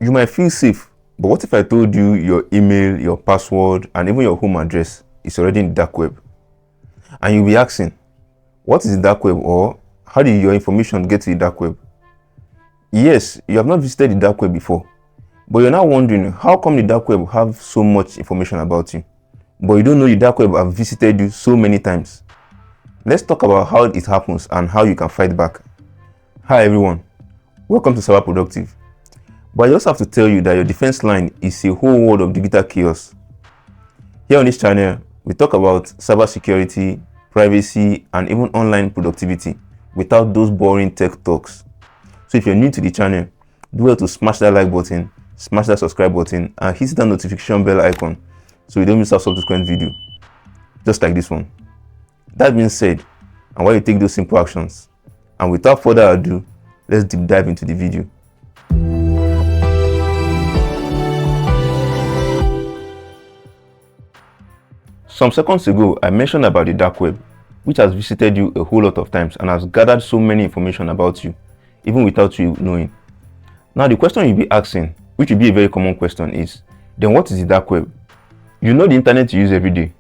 You might feel safe, but what if I told you your email, your password, and even your home address is already in the dark web? And you'll be asking, what is the dark web, or how did your information get to the dark web? Yes, you have not visited the dark web before, but you're now wondering, how come the dark web have so much information about you, but you don't know the dark web have visited you so many times? Let's talk about how it happens and how you can fight back. Hi everyone, welcome to CyberProductive. But I just have to tell you that your defense line is a whole world of digital chaos. Here on this channel, we talk about cybersecurity, privacy, and even online productivity without those boring tech talks. So if you're new to the channel, do well to smash that like button, smash that subscribe button, and hit that notification bell icon so you don't miss our subsequent video, just like this one. That being said, and while you take those simple actions, and without further ado, let's deep dive into the video. Some seconds ago, I mentioned about the dark web, which has visited you a whole lot of times and has gathered so many information about you, even without you knowing. Now, the question you'll be asking, which will be a very common question, is, then what is the dark web? You know the internet you use every day.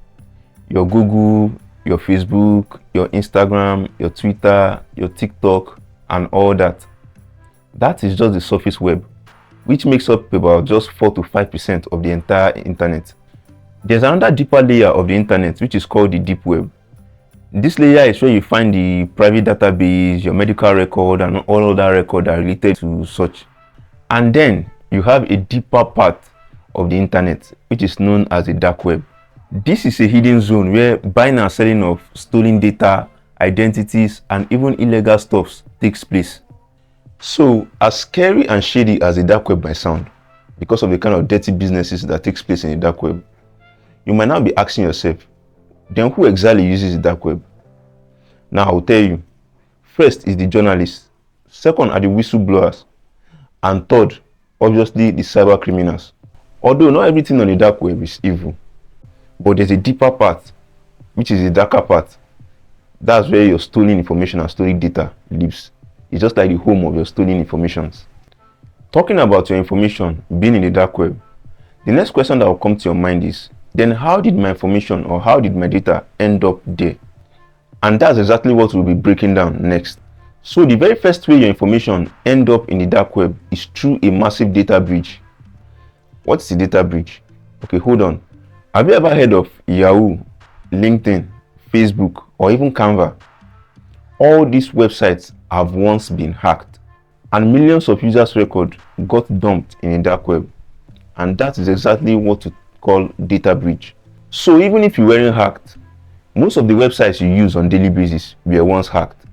Your Google, your Facebook, your Instagram, your Twitter, your TikTok, and all that. That is just the surface web, which makes up about just 4 to 5% of the entire internet. There's another deeper layer of the internet, which is called the deep web. This layer is where you find the private database, your medical record, and all other records that are related to such. And then you have a deeper part of the internet, which is known as the dark web. This is a hidden zone where buying and selling of stolen data, identities, and even illegal stuffs takes place. So, as scary and shady as the dark web might sound, because of the kind of dirty businesses that takes place in the dark web, you might now be asking yourself, then who exactly uses the dark web? Now I'll tell you. First is the journalists, second are the whistleblowers, and third, obviously, the cyber criminals. Although not everything on the dark web is evil, but there's a deeper part, which is the darker part. That's where your stolen information and stolen data lives. It's just like the home of your stolen informations. Talking about your information being in the dark web, the next question that will come to your mind is, then how did my information or how did my data end up there? And that's exactly what we'll be breaking down next. So the very first way your information end up in the dark web is through a massive data breach. What's the data breach? Okay, hold on. Have you ever heard of Yahoo, LinkedIn, Facebook, or even Canva? All these websites have once been hacked, and millions of users' records got dumped in the dark web. And that is exactly what to call data breach. So even if you weren't hacked, most of the websites you use on daily basis were once hacked.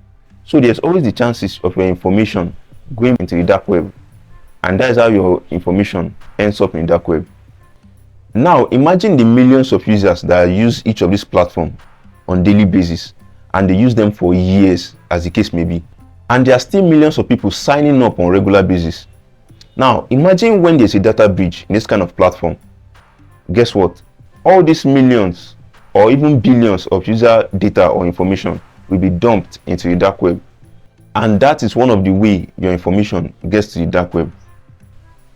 So there's always the chances of your information going into the dark web, and that is how your information ends up in the dark web. Now imagine the millions of users that use each of these platforms on daily basis, and they use them for years, as the case may be, and there are still millions of people signing up on regular basis. Now imagine when there's a data breach in this kind of platform. Guess what? All these millions or even billions of user data or information will be dumped into the dark web, and that is one of the ways your information gets to the dark web.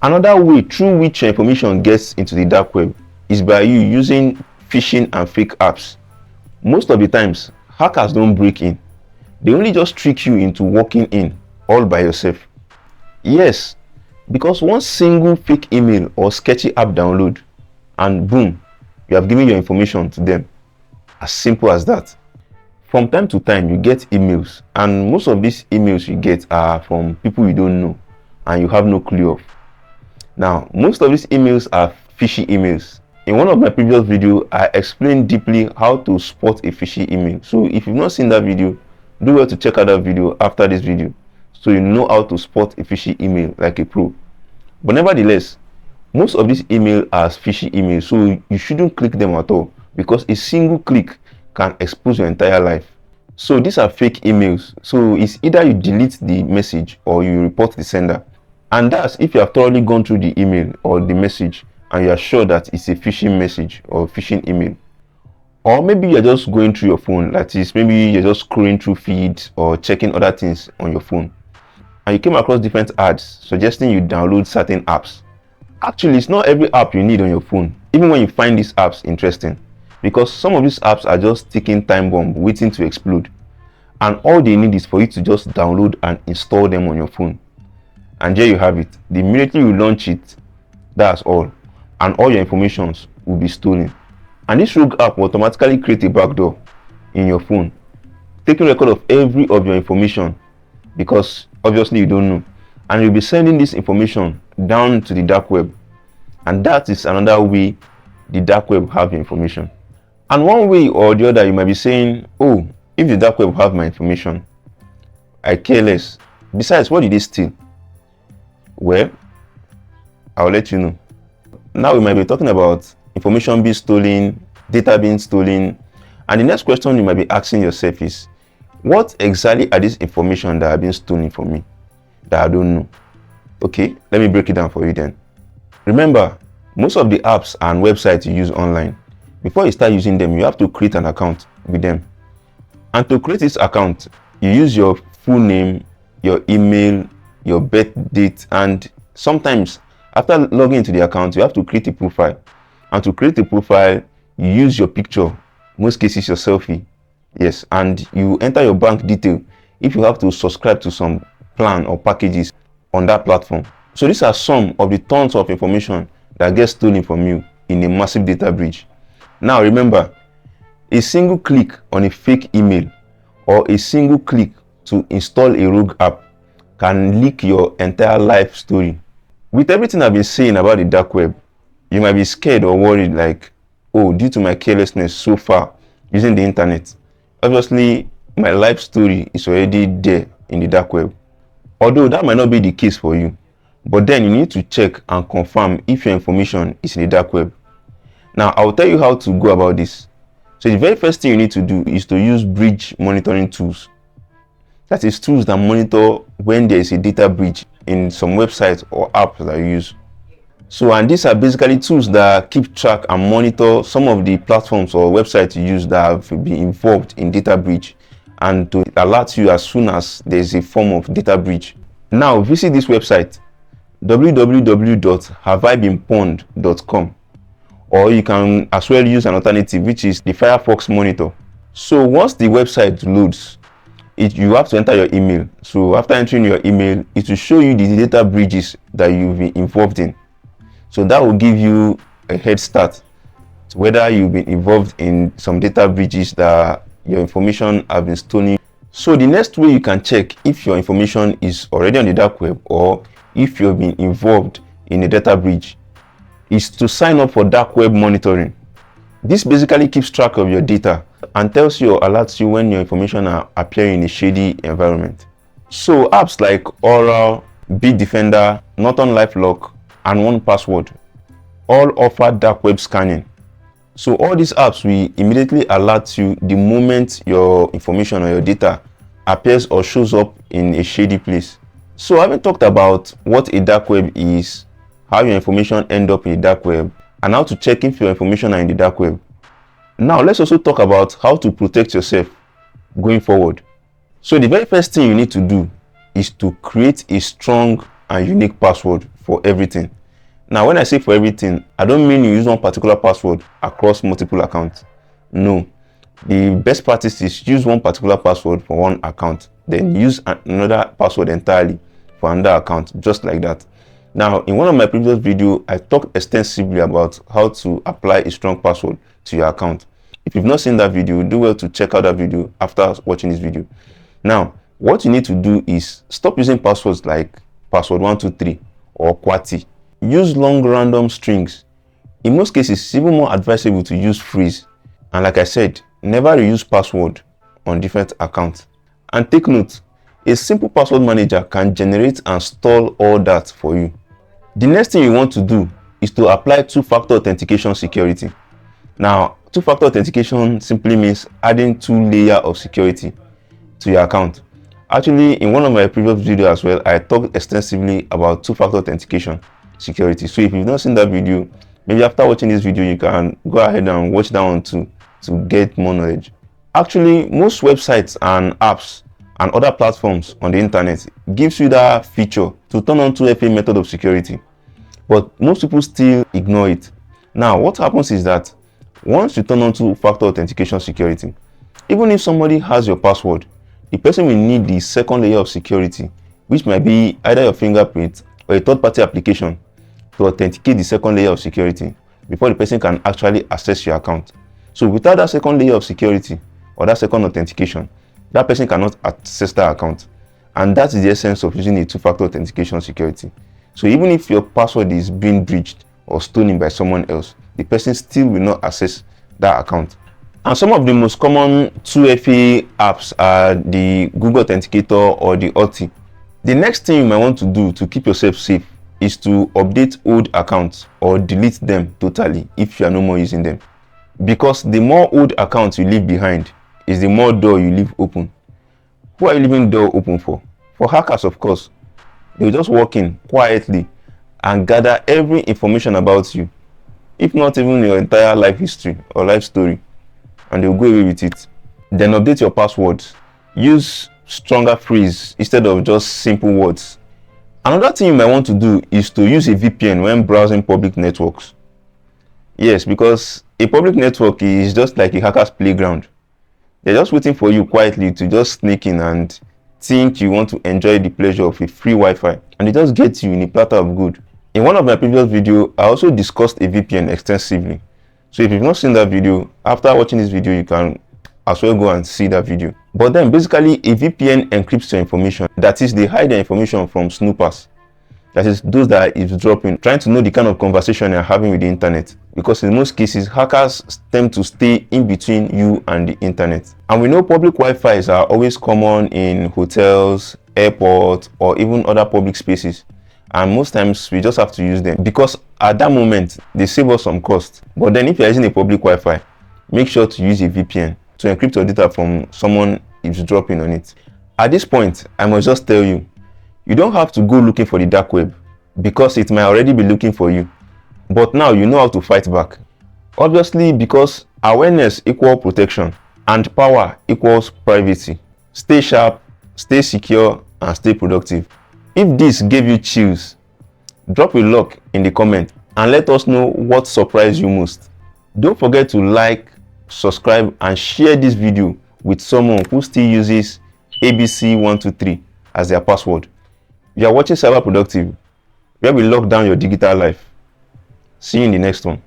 Another way through which your information gets into the dark web is by you using phishing and fake apps. Most of the times, hackers don't break in. They only just trick you into walking in all by yourself. Yes, because one single fake email or sketchy app download, and boom, you have given your information to them. As simple as that. From time to time, you get emails, and most of these emails you get are from people you don't know and you have no clue of. Now, most of these emails are fishy emails. In one of my previous videos, I explained deeply how to spot a fishy email. So if you've not seen that video, do well to check out that video after this video, so you know how to spot a fishy email like a pro. But nevertheless, most of these emails are fishy emails, so you shouldn't click them at all, because a single click can expose your entire life. So these are fake emails, so it's either you delete the message or you report the sender. And that's if you have thoroughly gone through the email or the message and you are sure that it's a phishing message or phishing email. Or maybe you're just going through your phone, that is, maybe you're just scrolling through feeds or checking other things on your phone. and you came across different ads suggesting you download certain apps. Actually, it's not every app you need on your phone, even when you find these apps interesting, because some of these apps are just ticking time bomb waiting to explode, and all they need is for you to just download and install them on your phone. And there you have it. The minute you launch it, that's all, and all your information will be stolen. And this rogue app will automatically create a backdoor in your phone, taking record of every of your information, because obviously you don't know, and you'll be sending this information down to the dark web, and that is another way the dark web have your information. And one way or the other, you might be saying, oh, if the dark web have my information, I care less. Besides, what did they steal? Well, I'll let you know. Now we might be talking about information being stolen, data being stolen, and the next question you might be asking yourself is, what exactly are these information that are being stolen from me that I don't know? Okay, let me break it down for you then. Remember, most of the apps and websites you use online, before you start using them, you have to create an account with them. And to create this account, you use your full name, your email, your birth date, and sometimes after logging into the account, you have to create a profile. And to create a profile, you use your picture, most cases your selfie. Yes, and you enter your bank detail if you have to subscribe to some plan or packages on that platform. So these are some of the tons of information that gets stolen from you in a massive data breach. Now remember, a single click on a fake email or a single click to install a rogue app can leak your entire life story. With everything I've been saying about the dark web, you might be scared or worried like, oh, due to my carelessness so far using the internet, obviously my life story is already there in the dark web. Although that might not be the case for you, but then you need to check and confirm if your information is in the dark web. Now I'll tell you how to go about this. So the very first thing you need to do is to use breach monitoring tools. That is tools that monitor when there is a data breach in some websites or apps that you use. So, and these are basically tools that keep track and monitor some of the platforms or websites you use that have been involved in data breach, and to alert you as soon as there is a form of data breach. Now visit this website, www.haveibeenpwned.com, or you can as well use an alternative, which is the Firefox Monitor. So once the website loads, you have to enter your email. So after entering your email, it will show you the data breaches that you've been involved in. So that will give you a head start to whether you've been involved in some data breaches that your information have been stolen. So the next way you can check if your information is already on the dark web or if you've been involved in a data breach is to sign up for dark web monitoring. This basically keeps track of your data and tells you or alerts you when your information are appearing in a shady environment. So apps like Oral, Bitdefender, NortonLifeLock, and 1Password all offer dark web scanning. So all these apps will immediately alert you the moment your information or your data appears or shows up in a shady place. So having talked about what a dark web is, how your information end up in the dark web, and how to check if your information are in the dark web, now let's also talk about how to protect yourself going forward. So the very first thing you need to do is to create a strong and unique password for everything. Now when I say for everything, I don't mean you use one particular password across multiple accounts. No, the best practice is use one particular password for one account, then use another password entirely for another account, just like that. Now in one of my previous videos, I talked extensively about how to apply a strong password to your account. If you've not seen that video, do well to check out that video after watching this video. Now what you need to do is stop using passwords like password123 or QWERTY. Use long random strings. In most cases, it's even more advisable to use phrase. And like I said, never reuse password on different accounts. And take note, a simple password manager can generate and store all that for you. The next thing you want to do is to apply two-factor authentication security. Now, two-factor authentication simply means adding 2 layers of security to your account. Actually, in one of my previous videos as well, I talked extensively about two-factor authentication security. So if you've not seen that video, maybe after watching this video, you can go ahead and watch that one too to get more knowledge. Actually, most websites and apps and other platforms on the internet gives you that feature to turn on 2FA method of security, but most people still ignore it. Now, what happens is that once you turn on two-factor authentication security, even if somebody has your password, the person will need the second layer of security, which might be either your fingerprint or a third-party application, to authenticate the second layer of security before the person can actually access your account. So without that second layer of security or that second authentication, that person cannot access that account. And that is the essence of using a two-factor authentication security. So even if your password is being breached or stolen by someone else, the person still will not access that account. And some of the most common 2FA apps are the Google Authenticator or the OT. The next thing you might want to do to keep yourself safe is to update old accounts or delete them totally if you are no more using them. Because the more old accounts you leave behind is the more door you leave open. Who are you leaving the door open for? For hackers, of course. They will just walk in quietly and gather every information about you, if not even your entire life history or life story, and they will go away with it. Then update your passwords. Use stronger phrase instead of just simple words. Another thing you might want to do is to use a VPN when browsing public networks. Yes, because a public network is just like a hacker's playground. They're just waiting for you quietly to just sneak in and think you want to enjoy the pleasure of a free Wi-Fi, and they just get you in a platter of good. In one of my previous videos, I also discussed a VPN extensively. So if you've not seen that video, after watching this video, you can as well go and see that video. But then basically a VPN encrypts your information. That is, they hide the information from snoopers. That is, those that are eavesdropping, trying to know the kind of conversation you're having with the internet. Because in most cases, hackers tend to stay in between you and the internet. And we know public Wi-Fi's are always common in hotels, airports, or even other public spaces. And most times we just have to use them because at that moment they save us some cost. But then if you're using a public Wi-Fi, make sure to use a VPN to encrypt your data from someone eavesdropping on it. At this point, I must just tell you, you don't have to go looking for the dark web because it might already be looking for you. But now you know how to fight back. Obviously, because awareness equals protection and power equals privacy. Stay sharp, stay secure, and stay productive. If this gave you chills, drop a lock in the comment and let us know what surprised you most. Don't forget to like, subscribe, and share this video with someone who still uses ABC123 as their password. You are watching CyberProductive, where we lock down your digital life. See you in the next one.